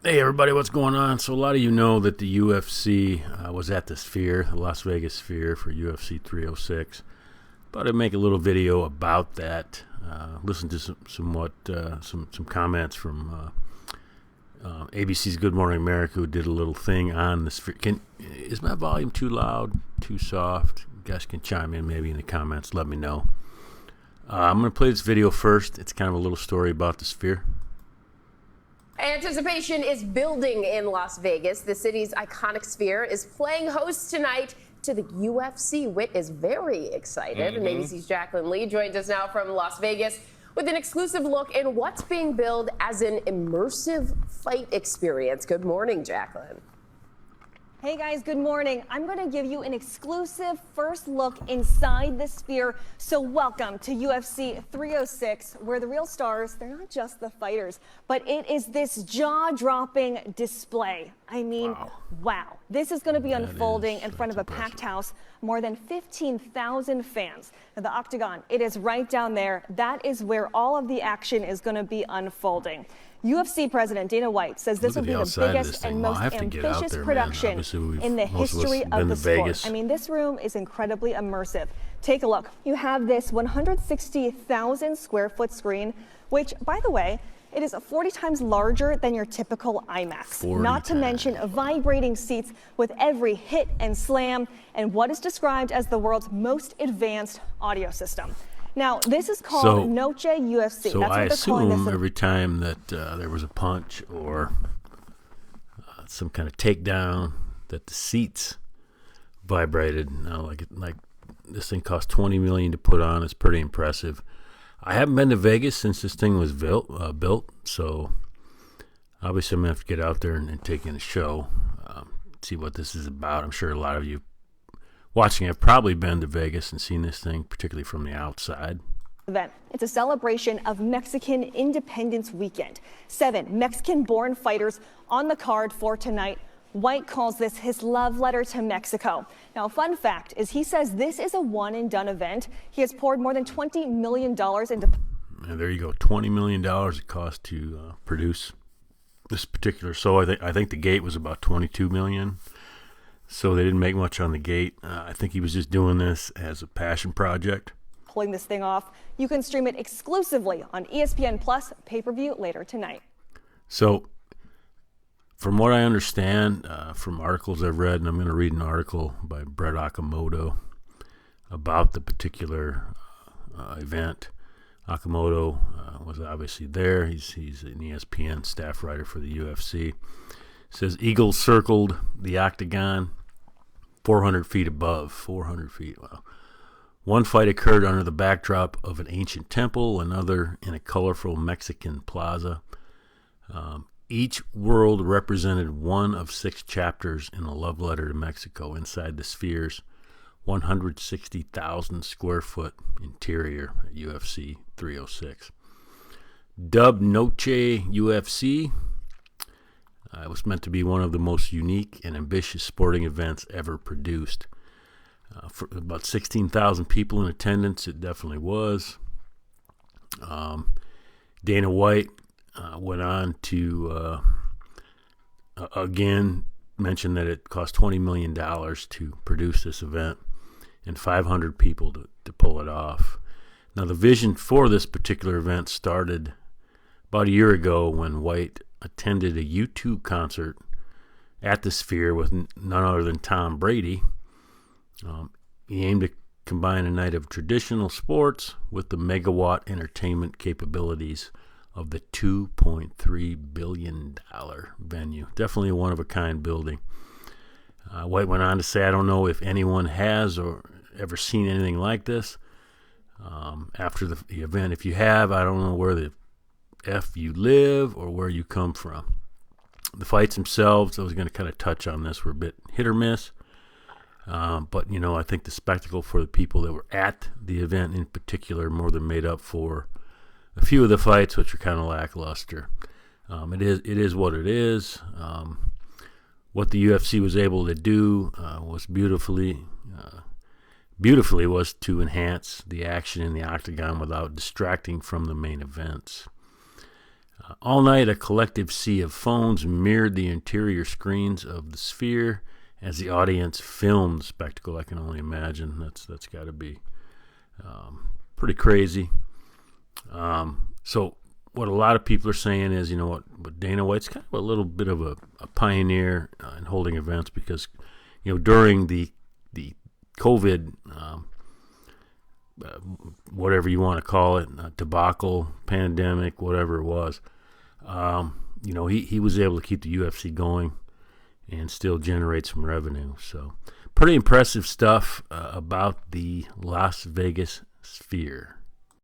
Hey everybody, what's going on? So a lot of you know that the UFC was at the Sphere, the Las Vegas Sphere for UFC 306. But I make a little video about that. Listen to some comments from ABC's Good Morning America, who did a little thing on the Sphere. Is my volume too loud, too soft? You guys can chime in maybe in the comments. Let me know. I'm going to play this video first. It's kind of a little story about the Sphere. Anticipation is building in Las Vegas. The city's iconic Sphere is playing host tonight to the UFC. Whit is very excited. And ABC's Jacqueline Lee joins us now from Las Vegas with an exclusive look in what's being billed as an immersive fight experience. Good morning, Jacqueline. Hey guys, good morning. I'm going to give you an exclusive first look inside the Sphere. So welcome to UFC 306, where the real stars, they're not just the fighters, but it is this jaw-dropping display. I mean, wow. This is going to be unfolding in front of a packed house, more than 15,000 fans. Now, the Octagon, it is right down there. That is where all of the action is going to be unfolding. UFC President Dana White says this will be the biggest and most ambitious production in the history of the sport. I mean, this room is incredibly immersive. Take a look. You have this 160,000 square foot screen, which, by the way, it is 40 times larger than your typical IMAX. Not to mention vibrating seats with every hit and slam and what is described as the world's most advanced audio system. Now, this is called Noche UFC. So That's I what they're calling assume this. Every time that there was a punch or some kind of takedown, that the seats vibrated. Now, like this thing cost $20 million to put on. It's pretty impressive. I haven't been to Vegas since this thing was built, so obviously I'm gonna have to get out there and take in a show, see what this is about. I'm sure a lot of you watching have probably been to Vegas and seen this thing, particularly from the outside. Event. It's a celebration of Mexican Independence Weekend. 7 Mexican-born fighters on the card for tonight. White calls this his love letter to Mexico. Now, a fun fact is he says this is a one-and-done event. He has poured more than $20 million into... And there you go, $20 million it cost to produce this particular show. I think the gate was about $22 million. So they didn't make much on the gate. I think he was just doing this as a passion project. Pulling this thing off. You can stream it exclusively on ESPN Plus pay-per-view later tonight. So from what I understand from articles I've read, and I'm going to read an article by Brett Okamoto about the particular event. Okamoto was obviously there. He's an ESPN staff writer for the UFC. It says Eagles circled the Octagon 400 feet above. 400 feet, wow. One fight occurred under the backdrop of an ancient temple, another in a colorful Mexican plaza. Each world represented one of 6 chapters in a love letter to Mexico inside the Sphere's 160,000 square foot interior at UFC 306. Dubbed Noche UFC, it was meant to be one of the most unique and ambitious sporting events ever produced. For about 16,000 people in attendance, it definitely was. Dana White went on to, again, mention that it cost $20 million to produce this event and 500 people to pull it off. Now, the vision for this particular event started about a year ago when White attended a U2 concert at the Sphere with none other than Tom Brady. He aimed to combine a night of traditional sports with the megawatt entertainment capabilities of the $2.3 billion venue. Definitely a one-of-a-kind building. White went on to say, I don't know if anyone has or ever seen anything like this. After the event, if you have, I don't know where the F you live or where you come from. The fights themselves, I was going to kind of touch on this, were a bit hit or miss. But, you know, I think the spectacle for the people that were at the event in particular more than made up for a few of the fights, which are kind of lackluster. It is what it is. What the UFC was able to do was beautifully was to enhance the action in the Octagon without distracting from the main events. All night, a collective sea of phones mirrored the interior screens of the Sphere as the audience filmed the spectacle. I can only imagine. That's got to be pretty crazy. So what a lot of people are saying is, what Dana White's kind of a little bit of a pioneer in holding events, because, during the COVID, whatever you want to call it, debacle, pandemic, whatever it was, he was able to keep the UFC going and still generate some revenue. So pretty impressive stuff about the Las Vegas Sphere.